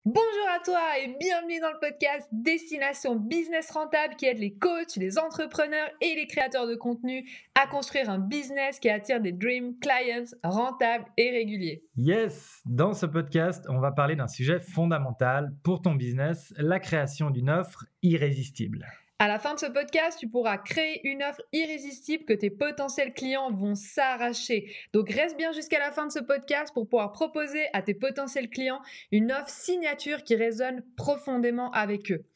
Bonjour à toi et bienvenue dans le podcast Destination Business Rentable qui aide les coachs, les entrepreneurs et les créateurs de contenu à construire un business qui attire des dream clients rentables et réguliers. Yes, dans ce podcast, on va parler d'un sujet fondamental pour ton business, la création d'une offre irrésistible. À la fin de ce podcast, tu pourras créer une offre irrésistible que tes potentiels clients vont s'arracher. Donc reste bien jusqu'à la fin de ce podcast pour pouvoir proposer à tes potentiels clients une offre signature qui résonne profondément avec eux.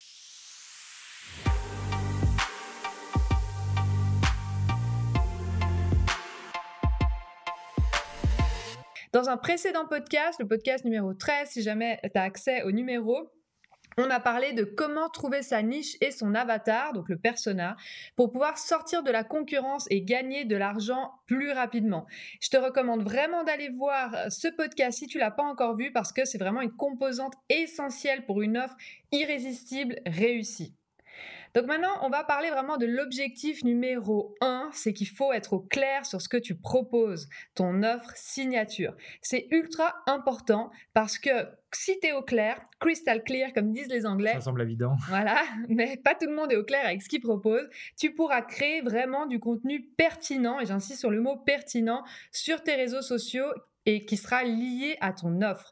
Dans un précédent podcast, le podcast numéro 13, si jamais tu as accès au numéro, on a parlé de comment trouver sa niche et son avatar, donc le persona, pour pouvoir sortir de la concurrence et gagner de l'argent plus rapidement. Je te recommande vraiment d'aller voir ce podcast si tu ne l'as pas encore vu parce que c'est vraiment une composante essentielle pour une offre irrésistible réussie. Donc maintenant, on va parler vraiment de l'objectif numéro 1, c'est qu'il faut être au clair sur ce que tu proposes, ton offre signature. C'est ultra important parce que si tu es au clair, crystal clear comme disent les Anglais, Ça semble évident. voilà, mais pas tout le monde est au clair avec ce qu'il propose, tu pourras créer vraiment du contenu pertinent, et j'insiste sur le mot pertinent, sur tes réseaux sociaux et qui sera lié à ton offre.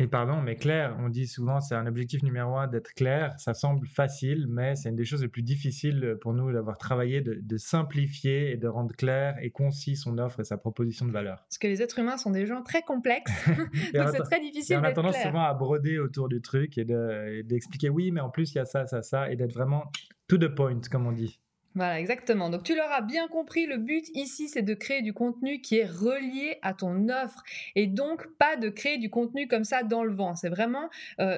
Et pardon, mais clair, on dit souvent c'est un objectif numéro 1 d'être clair. Ça semble facile, mais c'est une des choses les plus difficiles pour nous d'avoir travaillé, de simplifier et de rendre clair et concis son offre et sa proposition de valeur. Parce que les êtres humains sont des gens très complexes, donc c'est très difficile on a d'être tendance clair. souvent à broder autour du truc et d'expliquer oui, mais en plus il y a ça, ça, ça, et d'être vraiment to the point, comme on dit. Voilà, exactement. Donc, tu l'auras bien compris, le but ici, c'est de créer du contenu qui est relié à ton offre et donc pas de créer du contenu comme ça dans le vent. C'est vraiment,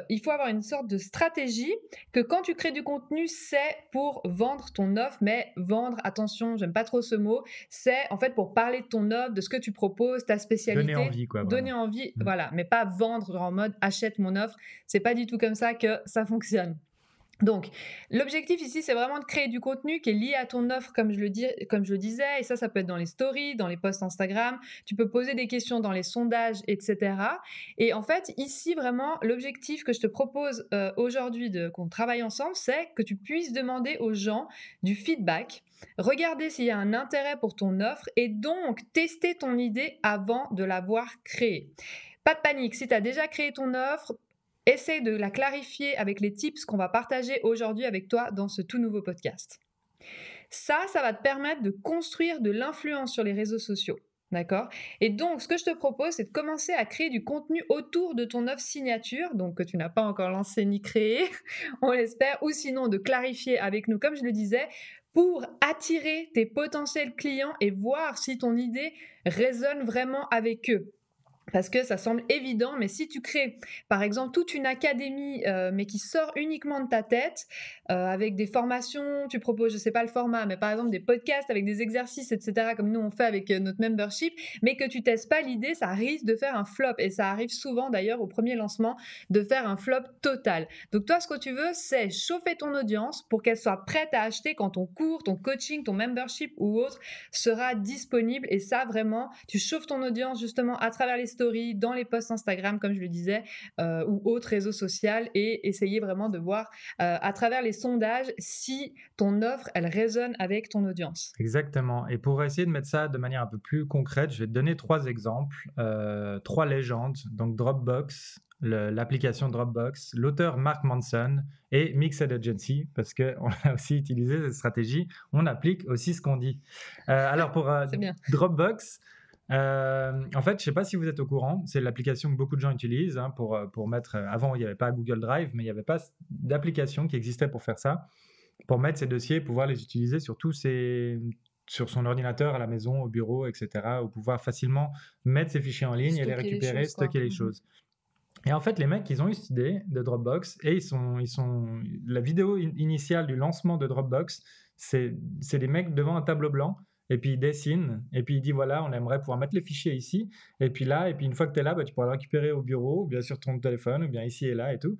il faut avoir une sorte de stratégie que quand tu crées du contenu, c'est pour vendre ton offre, mais vendre, attention, j'aime pas trop ce mot, c'est en fait pour parler de ton offre, de ce que tu proposes, ta spécialité. Donner envie, quoi. Donner envie, voilà, mais pas vendre en mode achète mon offre. C'est pas du tout comme ça que ça fonctionne. Donc, l'objectif ici, c'est vraiment de créer du contenu qui est lié à ton offre, comme je le disais, et ça peut être dans les stories, dans les posts Instagram, tu peux poser des questions dans les sondages, etc. Et en fait, ici, vraiment, l'objectif que je te propose aujourd'hui qu'on travaille ensemble, c'est que tu puisses demander aux gens du feedback, regarder s'il y a un intérêt pour ton offre et donc tester ton idée avant de l'avoir créée. Pas de panique, si tu as déjà créé ton offre, essaye de la clarifier avec les tips qu'on va partager aujourd'hui avec toi dans ce tout nouveau podcast. Ça va te permettre de construire de l'influence sur les réseaux sociaux. D'accord ? Et donc, ce que je te propose, c'est de commencer à créer du contenu autour de ton offre signature, donc que tu n'as pas encore lancé ni créé, on l'espère, ou sinon de clarifier avec nous, comme je le disais, pour attirer tes potentiels clients et voir si ton idée résonne vraiment avec eux. Parce que ça semble évident, mais si tu crées, par exemple, toute une académie, mais qui sort uniquement de ta tête, avec des formations, tu proposes, je ne sais pas le format, mais par exemple des podcasts avec des exercices, etc., comme nous on fait avec notre membership, mais que tu ne testes pas l'idée, ça risque de faire un flop. Et ça arrive souvent d'ailleurs au premier lancement de faire un flop total. Donc toi, ce que tu veux, c'est chauffer ton audience pour qu'elle soit prête à acheter quand ton cours, ton coaching, ton membership ou autre sera disponible. Et ça, vraiment, tu chauffes ton audience justement à travers les stories, dans les posts Instagram, comme je le disais, ou autres réseaux sociaux, et essayer vraiment de voir à travers les sondages si ton offre, elle résonne avec ton audience. Exactement. Et pour essayer de mettre ça de manière un peu plus concrète, je vais te donner 3 exemples, 3 légendes. Donc Dropbox, l'application Dropbox, l'auteur Mark Manson et Mixed Agency, parce qu'on a aussi utilisé cette stratégie, on applique aussi ce qu'on dit. Alors pour Dropbox, en fait, je ne sais pas si vous êtes au courant, c'est l'application que beaucoup de gens utilisent pour mettre. Avant, il n'y avait pas Google Drive, mais il n'y avait pas d'application qui existait pour faire ça, pour mettre ses dossiers, pouvoir les utiliser sur son ordinateur à la maison, au bureau, etc., ou pouvoir facilement mettre ses fichiers en ligne et les récupérer, stocker les choses. Et en fait, les mecs, ils ont eu cette idée de Dropbox et la vidéo initiale du lancement de Dropbox, c'est des mecs devant un tableau blanc. Et puis il dessine, et puis il dit voilà, on aimerait pouvoir mettre les fichiers ici, et puis une fois que tu es là, tu pourras le récupérer au bureau, ou bien sur ton téléphone, ou bien ici et là et tout.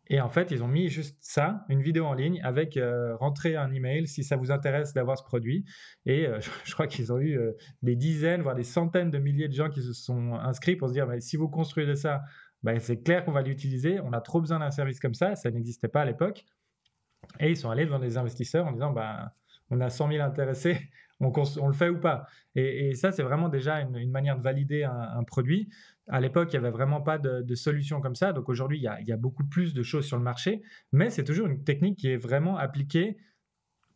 Et en fait, ils ont mis juste ça, une vidéo en ligne, avec rentrer un email si ça vous intéresse d'avoir ce produit. Et je crois qu'ils ont eu des dizaines, voire des centaines de milliers de gens qui se sont inscrits pour se dire si vous construisez ça, bah, c'est clair qu'on va l'utiliser, on a trop besoin d'un service comme ça n'existait pas à l'époque. Et ils sont allés devant des investisseurs en disant, bah, on a 100 000 intéressés, on le fait ou pas. Et ça, c'est vraiment déjà une manière de valider un produit. À l'époque, il n'y avait vraiment pas de solution comme ça. Donc aujourd'hui, il y a beaucoup plus de choses sur le marché, mais c'est toujours une technique qui est vraiment appliquée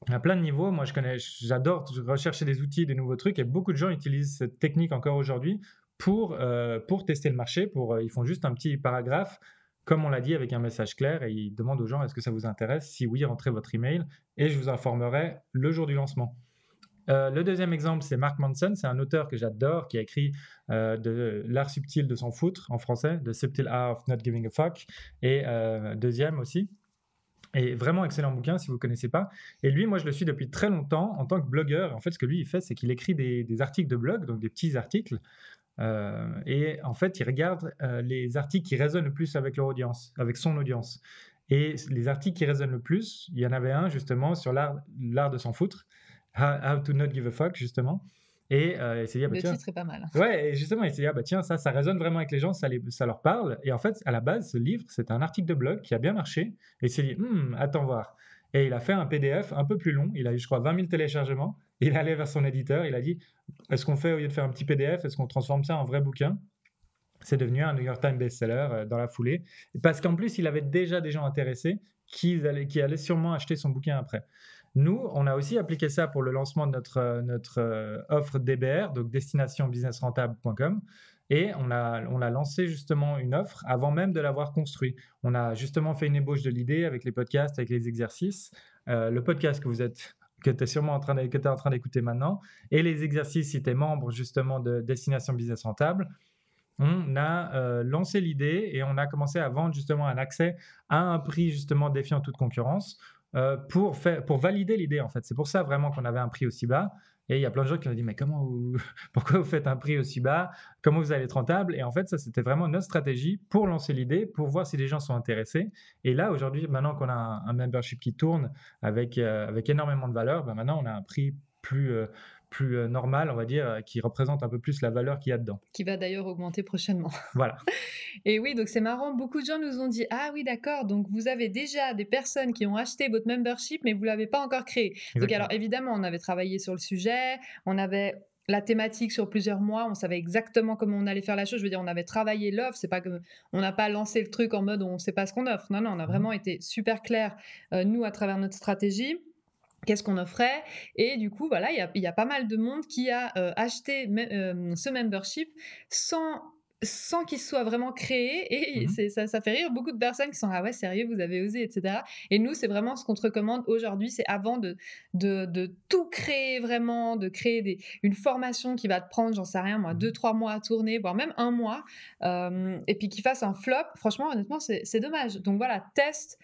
à plein de niveaux. Moi, j'adore rechercher des outils, des nouveaux trucs, et beaucoup de gens utilisent cette technique encore aujourd'hui pour tester le marché. Ils font juste un petit paragraphe, comme on l'a dit, avec un message clair, et ils demandent aux gens, est-ce que ça vous intéresse? Si oui, rentrez votre email, et je vous informerai le jour du lancement. Le deuxième exemple, c'est Mark Manson. C'est un auteur que j'adore, qui a écrit de L'art subtil de s'en foutre en français, The Subtle Art of Not Giving a Fuck, et deuxième aussi. Et vraiment excellent bouquin si vous ne connaissez pas. Et lui, moi, je le suis depuis très longtemps en tant que blogueur. En fait, ce que lui, il fait, c'est qu'il écrit des articles de blog, donc des petits articles. Et en fait, il regarde les articles qui résonnent le plus avec leur audience, avec son audience. Et les articles qui résonnent le plus, il y en avait un justement sur l'art de s'en foutre, How to not give a fuck, justement. Et il s'est dit, le titre est pas mal. Ouais, et justement, il s'est dit, tiens, ça résonne vraiment avec les gens, ça leur parle. Et en fait, à la base, ce livre, c'est un article de blog qui a bien marché. Et il s'est dit, attends voir. Et il a fait un PDF un peu plus long. Il a eu, je crois, 20 000 téléchargements. Il est allé vers son éditeur. Il a dit, est-ce qu'on fait, au lieu de faire un petit PDF, est-ce qu'on transforme ça en vrai bouquin? C'est devenu un New York Times best-seller dans la foulée. Parce qu'en plus, il avait déjà des gens intéressés qui allaient sûrement acheter son bouquin après. Nous, on a aussi appliqué ça pour le lancement de notre offre DBR, donc destinationbusinessrentable.com. Et on a lancé justement une offre avant même de l'avoir construit. On a justement fait une ébauche de l'idée avec les podcasts, avec les exercices. Le podcast que tu es sûrement en train d'écouter maintenant, et les exercices si tu es membre justement de Destination Business Rentable. On a lancé l'idée et on a commencé à vendre justement un accès à un prix justement défiant toute concurrence pour valider l'idée en fait. C'est pour ça vraiment qu'on avait un prix aussi bas. Et il y a plein de gens qui ont dit mais pourquoi vous faites un prix aussi bas? Comment vous allez être rentable? Et en fait ça c'était vraiment notre stratégie pour lancer l'idée, pour voir si les gens sont intéressés. Et là aujourd'hui, maintenant qu'on a un membership qui tourne avec énormément de valeur, maintenant on a un prix plus normal, on va dire, qui représente un peu plus la valeur qu'il y a dedans. Qui va d'ailleurs augmenter prochainement. Voilà. Et oui, donc c'est marrant, beaucoup de gens nous ont dit « Ah oui, d'accord, donc vous avez déjà des personnes qui ont acheté votre membership, mais vous ne l'avez pas encore créé. » Exactement. Donc alors évidemment, on avait travaillé sur le sujet, on avait la thématique sur plusieurs mois, on savait exactement comment on allait faire la chose. Je veux dire, on avait travaillé l'offre, c'est pas que on n'a pas lancé le truc en mode on ne sait pas ce qu'on offre. Non, on a vraiment été super clair, nous, à travers notre stratégie. Qu'est-ce qu'on offrait? Et du coup, voilà, il y a pas mal de monde qui a acheté ce membership sans qu'il soit vraiment créé. Et ça fait rire beaucoup de personnes qui sont « Ah ouais, sérieux, vous avez osé, etc. » Et nous, c'est vraiment ce qu'on te recommande aujourd'hui, c'est avant de tout créer vraiment, de créer une formation qui va te prendre, j'en sais rien moi, 2-3 mois à tourner, voire même 1 mois, et puis qui fasse un flop. Franchement, honnêtement, c'est dommage. Donc voilà, teste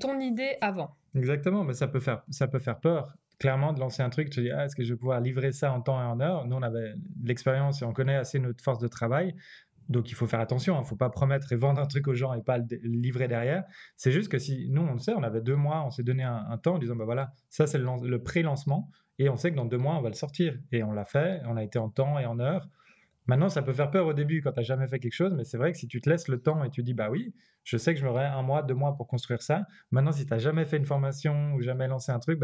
ton idée avant. Exactement, mais ça peut faire peur. Clairement, de lancer un truc, tu te dis, est-ce que je vais pouvoir livrer ça en temps et en heure? Nous, on avait de l'expérience et on connaît assez notre force de travail. Donc, il faut faire attention. Il ne faut pas promettre et vendre un truc aux gens et pas le livrer derrière. C'est juste que si nous, on le sait, on avait 2 mois, on s'est donné un temps en disant, voilà, ça, c'est le pré-lancement. Et on sait que dans 2 mois, on va le sortir. Et on l'a fait. On a été en temps et en heure. Maintenant, ça peut faire peur au début quand tu n'as jamais fait quelque chose, mais c'est vrai que si tu te laisses le temps et tu dis, bah oui, je sais que je m'aurai 1 mois, 2 mois pour construire ça. Maintenant, si tu n'as jamais fait une formation ou jamais lancé un truc,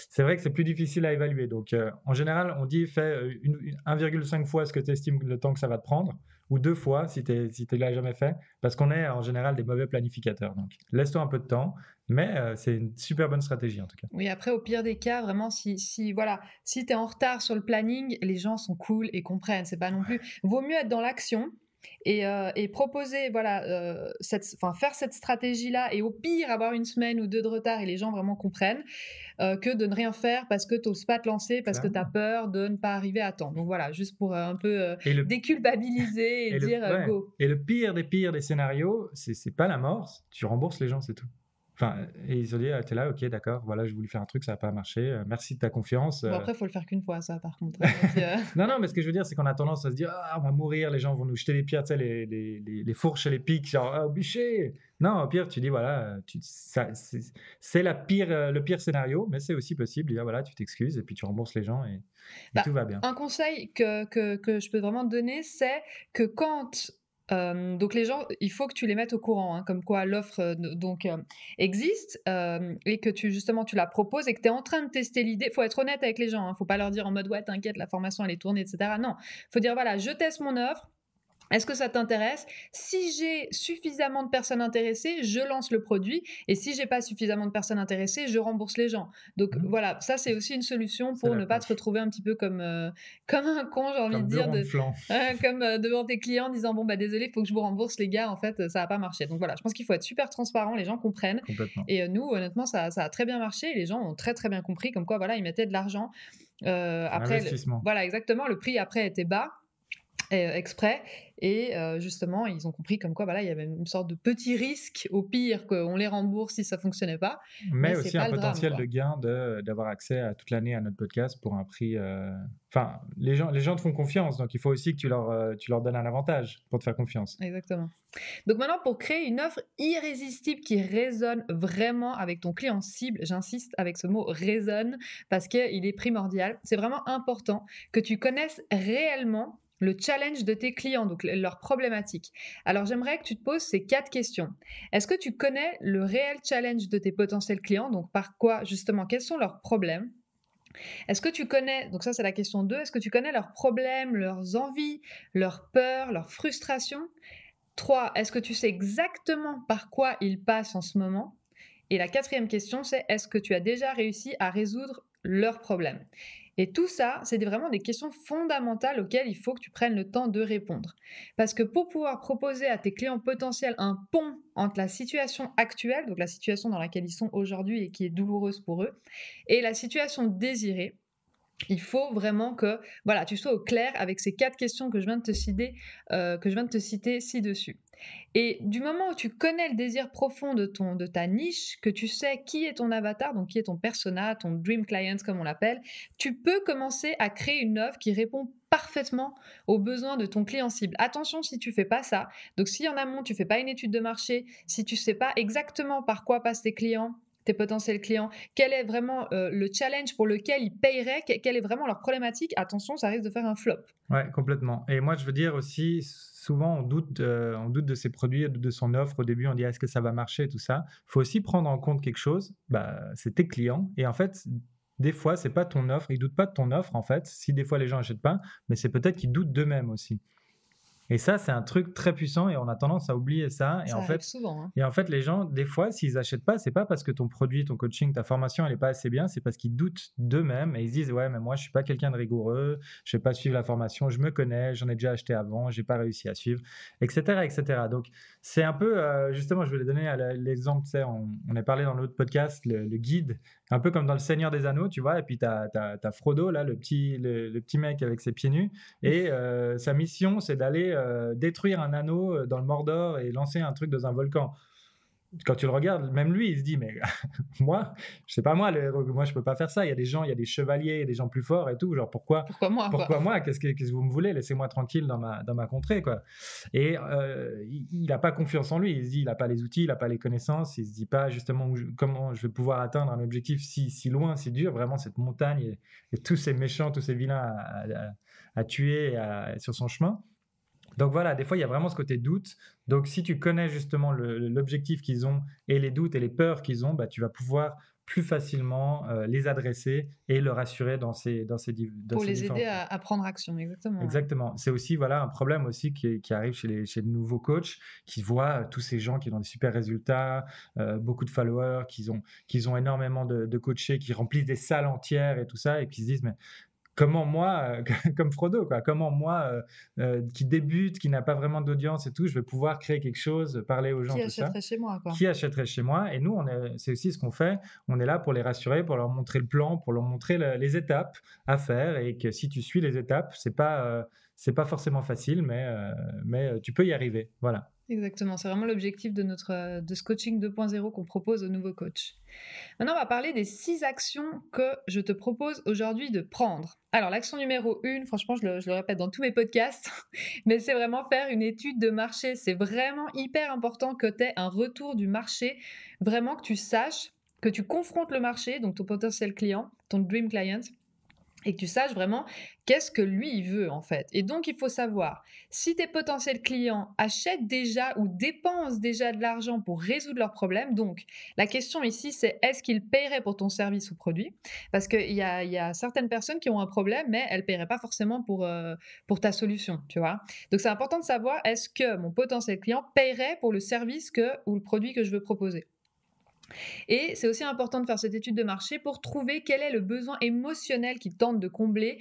c'est vrai que c'est plus difficile à évaluer. Donc, en général, on dit fais 1,5 fois ce que tu estimes le temps que ça va te prendre, ou 2 fois si tu ne l'as jamais fait, parce qu'on est en général des mauvais planificateurs. Donc, laisse-toi un peu de temps, mais c'est une super bonne stratégie en tout cas. Oui, après, au pire des cas, vraiment, si tu es en retard sur le planning, les gens sont cool et comprennent. C'est pas non plus. Vaut mieux être dans l'action et proposer, faire cette stratégie-là et au pire avoir 1 semaine ou 2 de retard et les gens vraiment comprennent, que de ne rien faire parce que tu n'oses pas te lancer, parce que tu as peur de ne pas arriver à temps. Donc voilà, juste pour un peu déculpabiliser et dire go. Et le pire des scénarios, c'est pas la mort, tu rembourses les gens, c'est tout. Enfin, et ils se disent, t'es là, ok, d'accord, voilà, j'ai voulu faire un truc, ça n'a pas marché, merci de ta confiance. Bon, après, il faut le faire qu'une fois, ça, par contre. Non, mais ce que je veux dire, c'est qu'on a tendance à se dire, on va mourir, les gens vont nous jeter des pierres, tu sais, les fourches et les pics, genre, au bûcher. Non, au pire, tu dis, voilà, c'est le pire scénario, mais c'est aussi possible. Dire, voilà, tu t'excuses et puis tu rembourses les gens et tout va bien. Un conseil que je peux vraiment te donner, c'est que quand Donc les gens, il faut que tu les mettes au courant, hein, comme quoi l'offre existe et que tu la proposes et que tu es en train de tester l'idée. Il faut être honnête avec les gens, hein, faut pas leur dire en mode ouais t'inquiète la formation elle est tournée, etc. Non, faut dire voilà je teste mon offre. Est-ce que ça t'intéresse? Si j'ai suffisamment de personnes intéressées, je lance le produit. Et si j'ai pas suffisamment de personnes intéressées, je rembourse les gens. Donc voilà, ça c'est aussi une solution pour ne pas te retrouver un petit peu comme un con, j'ai envie de dire, devant tes clients en disant bon bah désolé, il faut que je vous rembourse les gars, en fait ça va pas marcher. Donc voilà, je pense qu'il faut être super transparent, les gens comprennent. Et nous honnêtement ça a très bien marché et les gens ont très très bien compris comme quoi voilà ils mettaient de l'argent. Après, voilà exactement, le prix après était bas. Exprès et justement ils ont compris comme quoi voilà il y avait une sorte de petit risque au pire qu'on les rembourse si ça fonctionnait pas, mais aussi un potentiel de gain d'avoir accès à toute l'année à notre podcast pour un prix enfin les gens te font confiance donc il faut aussi que tu leur donnes un avantage pour te faire confiance. Exactement. Donc maintenant pour créer une offre irrésistible qui résonne vraiment avec ton client cible, j'insiste avec ce mot résonne parce qu'il est primordial, c'est vraiment important que tu connaisses réellement le challenge de tes clients, donc leurs problématiques. Alors, j'aimerais que tu te poses ces 4 questions. Est-ce que tu connais le réel challenge de tes potentiels clients? Donc, par quoi, justement, quels sont leurs problèmes? Est-ce que tu connais, donc ça c'est la question 2, est-ce que tu connais leurs problèmes, leurs envies, leurs peurs, leurs frustrations? 3, est-ce que tu sais exactement par quoi ils passent en ce moment? Et la 4e question, c'est est-ce que tu as déjà réussi à résoudre leurs problèmes? Et tout ça, c'est vraiment des questions fondamentales auxquelles il faut que tu prennes le temps de répondre. Parce que pour pouvoir proposer à tes clients potentiels un pont entre la situation actuelle, donc la situation dans laquelle ils sont aujourd'hui et qui est douloureuse pour eux, et la situation désirée, il faut vraiment que voilà, tu sois au clair avec ces 4 questions que je viens de te citer ci-dessus. Et du moment où tu connais le désir profond de ta niche, que tu sais qui est ton avatar, donc qui est ton persona, ton dream client comme on l'appelle, tu peux commencer à créer une offre qui répond parfaitement aux besoins de ton client cible. Attention si tu fais pas ça. Donc si en amont tu fais pas une étude de marché, si tu sais pas exactement par quoi passent tes clients, tes potentiels clients, quel est vraiment le challenge pour lequel ils paieraient, quelle est vraiment leur problématique, attention, ça risque de faire un flop. Ouais, complètement. Et moi, je veux dire aussi, souvent, on doute de ses produits, de son offre. Au début, on dit, est-ce que ça va marcher, tout ça. Il faut aussi prendre en compte quelque chose, c'est tes clients. Et en fait, des fois, c'est pas ton offre. Ils doutent pas de ton offre, en fait. Si des fois, les gens n'achètent pas, mais c'est peut-être qu'ils doutent d'eux-mêmes aussi. Et ça, c'est un truc très puissant et on a tendance à oublier ça. Ça arrive souvent. Hein. Et en fait, les gens, des fois, s'ils n'achètent pas, c'est pas parce que ton produit, ton coaching, ta formation, elle n'est pas assez bien, c'est parce qu'ils doutent d'eux-mêmes et ils se disent ouais, mais moi, je suis pas quelqu'un de rigoureux, je vais pas suivre la formation, je me connais, j'en ai déjà acheté avant, j'ai pas réussi à suivre, etc., etc. Donc, c'est un peu, justement, je voulais donner l'exemple, tu sais, on a parlé dans l'autre podcast, le guide, un peu comme dans Le Seigneur des Anneaux, tu vois, et puis t'as Frodo, là, le petit mec avec ses pieds nus, et sa mission, c'est d'aller détruire un anneau dans le Mordor et lancer un truc dans un volcan. Quand tu le regardes, même lui, il se dit, mais moi, je sais pas moi je peux pas faire ça. Il y a des gens, il y a des chevaliers, il y a des gens plus forts et tout. Genre pourquoi moi qu'est-ce que vous me voulez? Laissez-moi tranquille dans ma contrée, quoi. Et il n'a pas confiance en lui. Il se dit, il n'a pas les outils, il n'a pas les connaissances. Il se dit pas justement comment je vais pouvoir atteindre un objectif si loin, si dur. Vraiment cette montagne et tous ces méchants, tous ces vilains à tuer sur son chemin. Donc voilà, des fois, il y a vraiment ce côté doute. Donc, si tu connais justement l'objectif qu'ils ont et les doutes et les peurs qu'ils ont, tu vas pouvoir plus facilement les adresser et leur assurer dans ces pour les aider à prendre action, exactement. Exactement. C'est aussi un problème aussi qui arrive chez les nouveaux coachs qui voient tous ces gens qui ont des super résultats, beaucoup de followers, qui ont énormément de coachés, qui remplissent des salles entières et tout ça, et qui se disent mais comment moi, comme Frodo, quoi, comment moi, qui débute, qui n'a pas vraiment d'audience et tout, je vais pouvoir créer quelque chose, parler aux gens, tout ça. Qui achèterait chez moi, quoi. Qui achèterait chez moi. Et nous, c'est aussi ce qu'on fait. On est là pour les rassurer, pour leur montrer le plan, pour leur montrer les étapes à faire. Et que si tu suis les étapes, c'est pas forcément facile, mais tu peux y arriver. Voilà. Exactement, c'est vraiment l'objectif de ce coaching 2.0 qu'on propose aux nouveaux coachs. Maintenant, on va parler des 6 actions que je te propose aujourd'hui de prendre. Alors, l'action numéro 1, franchement, je le répète dans tous mes podcasts, mais c'est vraiment faire une étude de marché. C'est vraiment hyper important que tu aies un retour du marché, vraiment que tu saches, que tu confrontes le marché, donc ton potentiel client, ton dream client, et que tu saches vraiment qu'est-ce que lui, il veut en fait. Et donc, il faut savoir si tes potentiels clients achètent déjà ou dépensent déjà de l'argent pour résoudre leurs problèmes. Donc, la question ici, c'est est-ce qu'ils paieraient pour ton service ou produit? Parce qu'il y a certaines personnes qui ont un problème, mais elles ne paieraient pas forcément pour ta solution, tu vois. Donc, c'est important de savoir est-ce que mon potentiel client paierait pour le service ou le produit que je veux proposer. Et c'est aussi important de faire cette étude de marché pour trouver quel est le besoin émotionnel qu'ils tentent de combler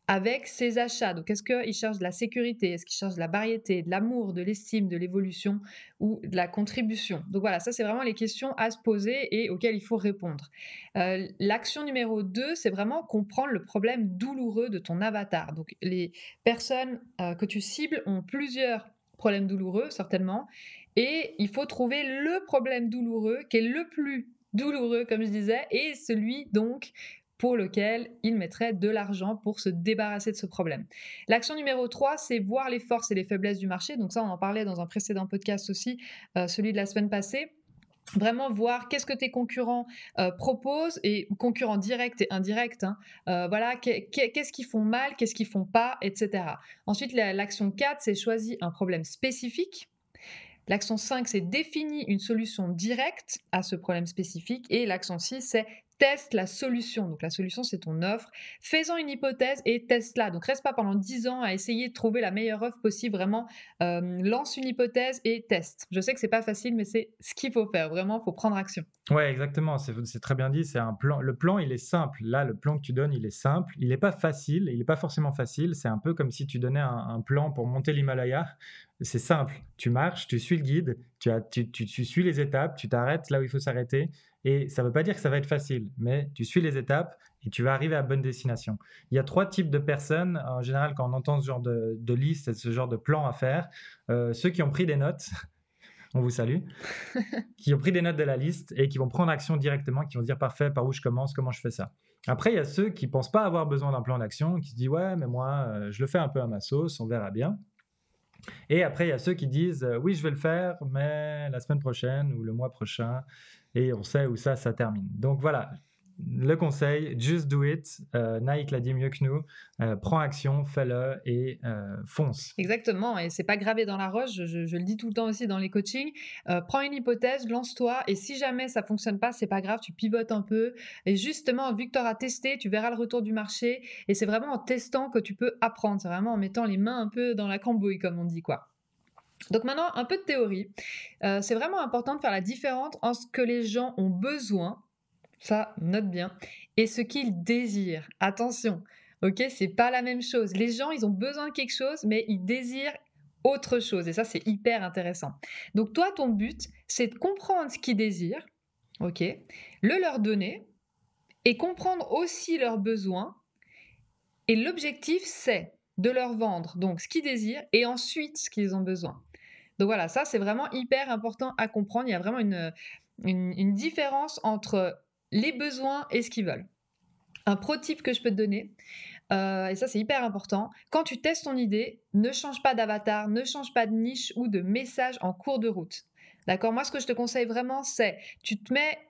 avec ses achats. Donc, est-ce qu'ils cherchent de la sécurité? Est-ce qu'ils cherchent de la variété, de l'amour, de l'estime, de l'évolution ou de la contribution? Donc voilà, ça c'est vraiment les questions à se poser et auxquelles il faut répondre. L'action numéro 2, c'est vraiment comprendre le problème douloureux de ton avatar. Donc les personnes que tu cibles ont plusieurs problèmes douloureux, certainement, et il faut trouver le problème douloureux qui est le plus douloureux, comme je disais, et celui donc pour lequel il mettrait de l'argent pour se débarrasser de ce problème. L'action numéro 3, c'est voir les forces et les faiblesses du marché. Donc ça, on en parlait dans un précédent podcast aussi, celui de la semaine passée. Vraiment voir qu'est-ce que tes concurrents proposent, et concurrents directs et indirects, hein. Voilà, qu'est-ce qu'ils font mal, qu'est-ce qu'ils font pas, etc. Ensuite, l'action 4, c'est choisir un problème spécifique. L'action 5, c'est définir une solution directe à ce problème spécifique. Et l'action 6, c'est teste la solution. Donc la solution, c'est ton offre. Fais-en une hypothèse et teste-la. Donc reste pas pendant 10 ans à essayer de trouver la meilleure offre possible. Vraiment, lance une hypothèse et teste. Je sais que c'est pas facile, mais c'est ce qu'il faut faire. Vraiment, il faut prendre action. Ouais, exactement. C'est très bien dit. C'est un plan. Le plan, il est simple. Là, le plan que tu donnes, il est simple. Il n'est pas facile. Il n'est pas forcément facile. C'est un peu comme si tu donnais un plan pour monter l'Himalaya. C'est simple. Tu marches, tu suis le guide, tu suis les étapes, tu t'arrêtes là où il faut s'arrêter. Et ça ne veut pas dire que ça va être facile, mais tu suis les étapes et tu vas arriver à bonne destination. Il y a 3 types de personnes. En général, quand on entend ce genre de liste et ce genre de plan à faire, ceux qui ont pris des notes, on vous salue, qui ont pris des notes de la liste et qui vont prendre action directement, qui vont se dire parfait, par où je commence, comment je fais ça. Après, il y a ceux qui ne pensent pas avoir besoin d'un plan d'action, qui se disent ouais, mais moi, je le fais un peu à ma sauce, on verra bien. Et après, il y a ceux qui disent oui, je vais le faire, mais la semaine prochaine ou le mois prochain, et on sait où ça termine. Donc voilà, le conseil, just do it. Nike l'a dit mieux que nous. Prends action, fais-le et fonce. Exactement, et c'est pas gravé dans la roche, je le dis tout le temps aussi dans les coachings. Prends une hypothèse, lance-toi, et si jamais ça fonctionne pas, c'est pas grave, tu pivotes un peu. Et justement, vu que tu auras testé, tu verras le retour du marché, et c'est vraiment en testant que tu peux apprendre. C'est vraiment en mettant les mains un peu dans la cambouille, comme on dit, quoi. Donc maintenant, un peu de théorie. C'est vraiment important de faire la différence entre ce que les gens ont besoin, ça, note bien, et ce qu'ils désirent. Attention, ok, c'est pas la même chose. Les gens, ils ont besoin de quelque chose, mais ils désirent autre chose. Et ça, c'est hyper intéressant. Donc toi, ton but, c'est de comprendre ce qu'ils désirent, ok, le leur donner, et comprendre aussi leurs besoins. Et l'objectif, c'est de leur vendre donc ce qu'ils désirent et ensuite ce qu'ils ont besoin. Donc voilà, ça, c'est vraiment hyper important à comprendre. Il y a vraiment une différence entre les besoins et ce qu'ils veulent. Un pro tip que je peux te donner, et ça c'est hyper important, quand tu testes ton idée, ne change pas d'avatar, ne change pas de niche ou de message en cours de route. D'accord? Moi, ce que je te conseille vraiment, c'est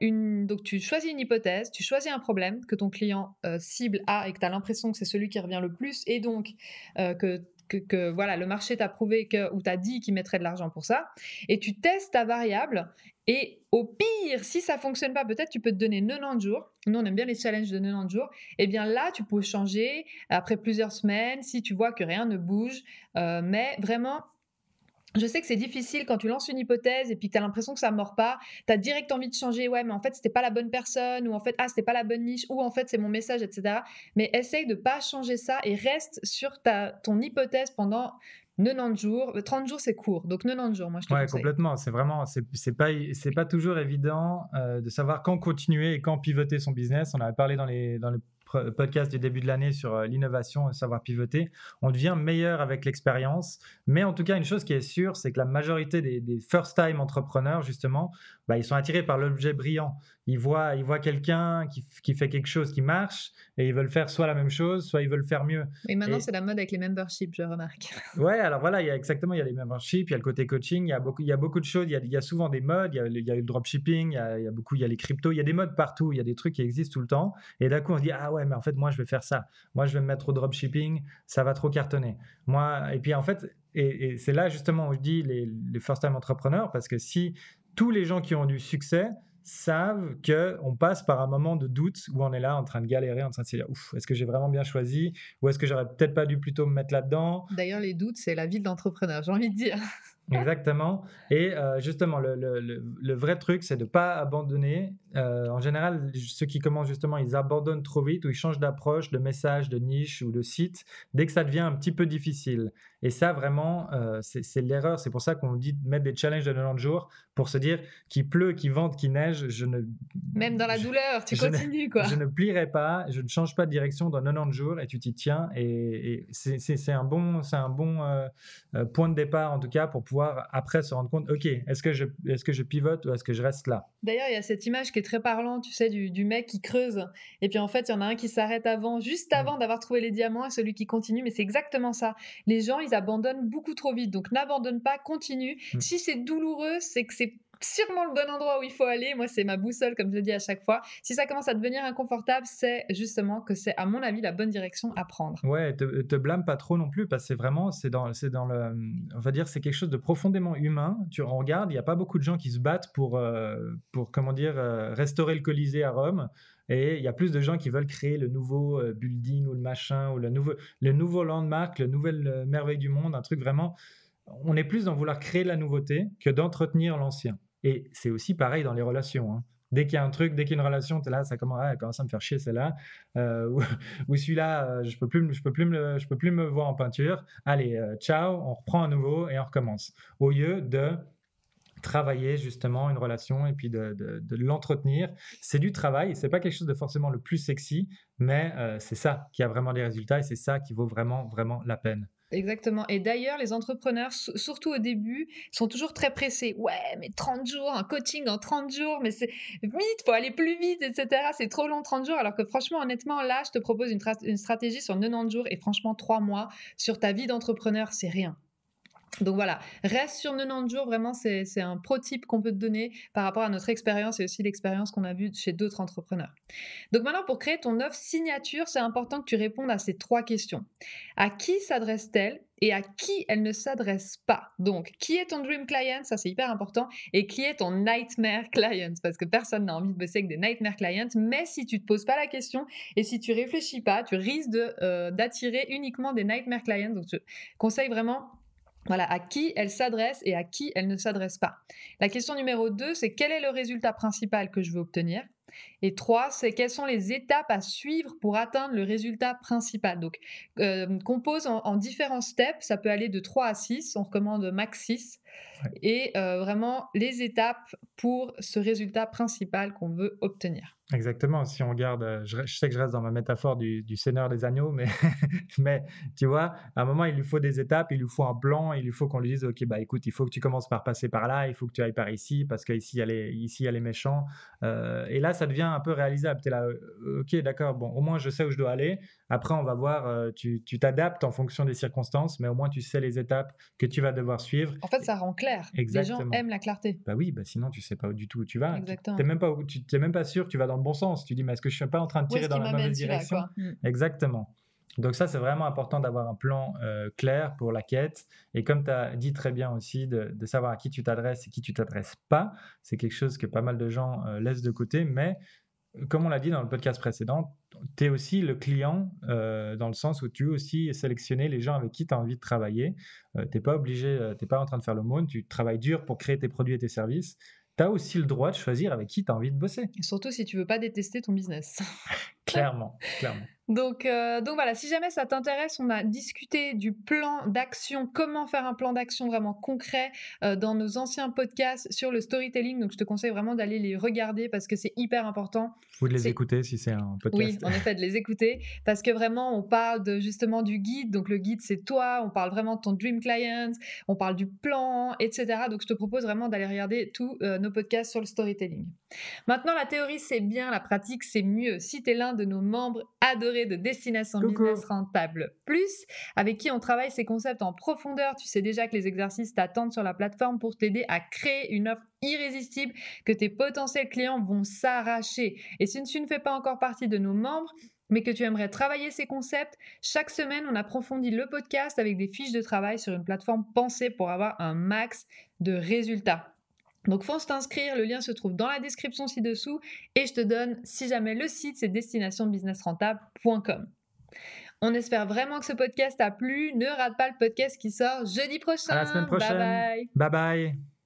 donc tu choisis une hypothèse, tu choisis un problème que ton client cible a et que tu as l'impression que c'est celui qui revient le plus, et donc que voilà, le marché t'a prouvé ou t'a dit qu'il mettrait de l'argent pour ça, et tu testes ta variable, et au pire, si ça fonctionne pas, peut-être tu peux te donner 90 jours. Nous, on aime bien les challenges de 90 jours. Et bien là, tu peux changer après plusieurs semaines si tu vois que rien ne bouge. Mais vraiment, je sais que c'est difficile quand tu lances une hypothèse et puis que tu as l'impression que ça ne mord pas. Tu as direct envie de changer. Ouais, mais en fait, c'était pas la bonne personne, ou en fait, c'était pas la bonne niche, ou en fait, c'est mon message, etc. Mais essaye de pas changer ça et reste sur ton hypothèse pendant 90 jours. 30 jours, c'est court. Donc 90 jours, moi, je te conseille. Ouais, complètement. C'est vraiment, c'est pas toujours évident de savoir quand continuer et quand pivoter son business. On avait parlé dans le podcast du début de l'année sur l'innovation et savoir pivoter. On devient meilleur avec l'expérience. Mais en tout cas, une chose qui est sûre, c'est que la majorité des first-time entrepreneurs, justement, ils sont attirés par l'objet brillant. Ils voient quelqu'un qui fait quelque chose qui marche et ils veulent faire soit la même chose, soit ils veulent faire mieux. Et maintenant, c'est la mode avec les memberships, je remarque. Ouais, alors voilà, il y a les memberships, il y a le côté coaching, il y a beaucoup de choses, il y a souvent des modes, il y a le dropshipping, il y a les cryptos, il y a des modes partout, il y a des trucs qui existent tout le temps. Et d'un coup, on se dit, ah ouais, ouais, mais en fait, moi, je vais faire ça. Moi, je vais me mettre au dropshipping, ça va trop cartonner. Moi, et puis en fait, et c'est là justement où je dis les first-time entrepreneurs, parce que si tous les gens qui ont du succès savent qu'on passe par un moment de doute où on est là en train de galérer, en train de se dire, ouf, est-ce que j'ai vraiment bien choisi ou est-ce que j'aurais peut-être pas dû plutôt me mettre là-dedans? D'ailleurs, les doutes, c'est la vie de l'entrepreneur, j'ai envie de dire. Exactement. Et justement, le vrai truc, c'est de ne pas abandonner. En général, ceux qui commencent justement, ils abandonnent trop vite ou ils changent d'approche, de message, de niche ou de site dès que ça devient un petit peu difficile. Et ça, vraiment, c'est l'erreur. C'est pour ça qu'on dit de mettre des challenges de 90 jours pour se dire qu'il pleut, qu'il vente, qu'il neige, Même dans la douleur, tu continues, quoi. je ne plierai pas, je ne change pas de direction dans 90 jours et tu t'y tiens. Et c'est un bon point de départ, en tout cas, pour pouvoir après se rendre compte, OK, est-ce que je pivote ou est-ce que je reste là? D'ailleurs, il y a cette image qui est très parlante, tu sais, du mec qui creuse. Et puis en fait, il y en a un qui s'arrête juste avant d'avoir trouvé les diamants, et celui qui continue. Mais c'est exactement ça. Les gens, ils abandonnent beaucoup trop vite. Donc n'abandonne pas, continue. Si c'est douloureux, c'est que c'est sûrement le bon endroit où il faut aller. Moi, c'est ma boussole, comme je le dis à chaque fois. Si ça commence à devenir inconfortable, c'est justement que c'est, à mon avis, la bonne direction à prendre. Ouais, te blâme pas trop non plus, parce que c'est vraiment, on va dire, c'est quelque chose de profondément humain. On regarde, il n'y a pas beaucoup de gens qui se battent pour comment dire, restaurer le Colisée à Rome. Et il y a plus de gens qui veulent créer le nouveau building ou le machin, ou le nouveau landmark, la nouvelle merveille du monde, un truc vraiment. On est plus dans vouloir créer la nouveauté que d'entretenir l'ancien. Et c'est aussi pareil dans les relations, hein. Dès qu'il y a un truc, dès qu'il y a une relation, t'es là, elle commence à me faire chier celle-là, ou celui-là, je peux plus me voir en peinture. Allez, ciao, on reprend à nouveau et on recommence. Au lieu de travailler justement une relation et puis de l'entretenir. C'est du travail, c'est pas quelque chose de forcément le plus sexy, mais c'est ça qui a vraiment des résultats et c'est ça qui vaut vraiment, vraiment la peine. Exactement. Et d'ailleurs, les entrepreneurs, surtout au début, sont toujours très pressés. Ouais, mais 30 jours, un coaching en 30 jours, mais c'est vite, faut aller plus vite, etc. C'est trop long, 30 jours. Alors que franchement, honnêtement, là, je te propose une stratégie sur 90 jours et franchement, 3 mois sur ta vie d'entrepreneur, c'est rien. Donc voilà, reste sur 90 jours, vraiment, c'est un pro tip qu'on peut te donner par rapport à notre expérience et aussi l'expérience qu'on a vue chez d'autres entrepreneurs. Donc maintenant, pour créer ton offre signature, c'est important que tu répondes à ces 3 questions. À qui s'adresse-t-elle et à qui elle ne s'adresse pas? Donc, qui est ton dream client? Ça, c'est hyper important. Et qui est ton nightmare client? Parce que personne n'a envie de bosser avec des nightmare clients. Mais si tu ne te poses pas la question et si tu réfléchis pas, tu risques d'attirer uniquement des nightmare clients. Donc, je conseille vraiment... Voilà, à qui elle s'adresse et à qui elle ne s'adresse pas. La question numéro 2, c'est quel est le résultat principal que je veux obtenir? Et 3, c'est quelles sont les étapes à suivre pour atteindre le résultat principal. Donc, compose en différents steps, ça peut aller de 3 à 6, on recommande max 6. Ouais. Et vraiment les étapes pour ce résultat principal qu'on veut obtenir. Exactement, si on regarde, je sais que je reste dans ma métaphore du Seigneur des Agneaux, mais, mais tu vois, à un moment, il lui faut des étapes, il lui faut un plan, il lui faut qu'on lui dise, OK, bah écoute, il faut que tu commences par passer par là, il faut que tu ailles par ici, parce qu'ici, il y a les méchants. Et là, ça devient un peu réalisable. Tu es là, OK, d'accord, bon, au moins, je sais où je dois aller. Après, on va voir, tu t'adaptes en fonction des circonstances, mais au moins, tu sais les étapes que tu vas devoir suivre. En fait, ça rend clair. Exactement. Les gens aiment la clarté. Bah oui, bah sinon, tu sais pas du tout où tu vas. Exactement. Tu n'es même pas sûr que tu vas dans le bon sens. Tu dis, mais est-ce que je suis pas en train de tirer dans la mauvaise direction? Exactement. Donc ça, c'est vraiment important d'avoir un plan clair pour la quête. Et comme tu as dit très bien aussi, de savoir à qui tu t'adresses et qui tu t'adresses pas. C'est quelque chose que pas mal de gens laissent de côté. Mais comme on l'a dit dans le podcast précédent, tu es aussi le client dans le sens où tu veux aussi sélectionner les gens avec qui tu as envie de travailler. Tu n'es pas obligé, tu n'es pas en train de faire l'aumône. Tu travailles dur pour créer tes produits et tes services. Tu as aussi le droit de choisir avec qui tu as envie de bosser. Et surtout si tu veux pas détester ton business. Clairement. Donc voilà, si jamais ça t'intéresse, on a discuté du plan d'action, comment faire un plan d'action vraiment concret dans nos anciens podcasts sur le storytelling. Donc je te conseille vraiment d'aller les regarder parce que c'est hyper important. Ou de les écouter si c'est un podcast. Oui, en effet, de les écouter parce que vraiment on parle justement du guide. Donc le guide c'est toi, on parle vraiment de ton dream client, on parle du plan, etc. Donc je te propose vraiment d'aller regarder tous nos podcasts sur le storytelling. Maintenant, la théorie c'est bien, la pratique c'est mieux. Si tu es l'un de nos membres adorés de Destination Business Rentable Plus, avec qui on travaille ces concepts en profondeur, tu sais déjà que les exercices t'attendent sur la plateforme pour t'aider à créer une offre irrésistible que tes potentiels clients vont s'arracher. Et si tu ne fais pas encore partie de nos membres, mais que tu aimerais travailler ces concepts, chaque semaine, on approfondit le podcast avec des fiches de travail sur une plateforme pensée pour avoir un max de résultats. Donc fonce t'inscrire, le lien se trouve dans la description ci-dessous et je te donne, si jamais, le site, c'est destinationbusinessrentable.com. On espère vraiment que ce podcast t'a plu. Ne rate pas le podcast qui sort jeudi prochain. À la semaine prochaine. Bye bye. Bye bye.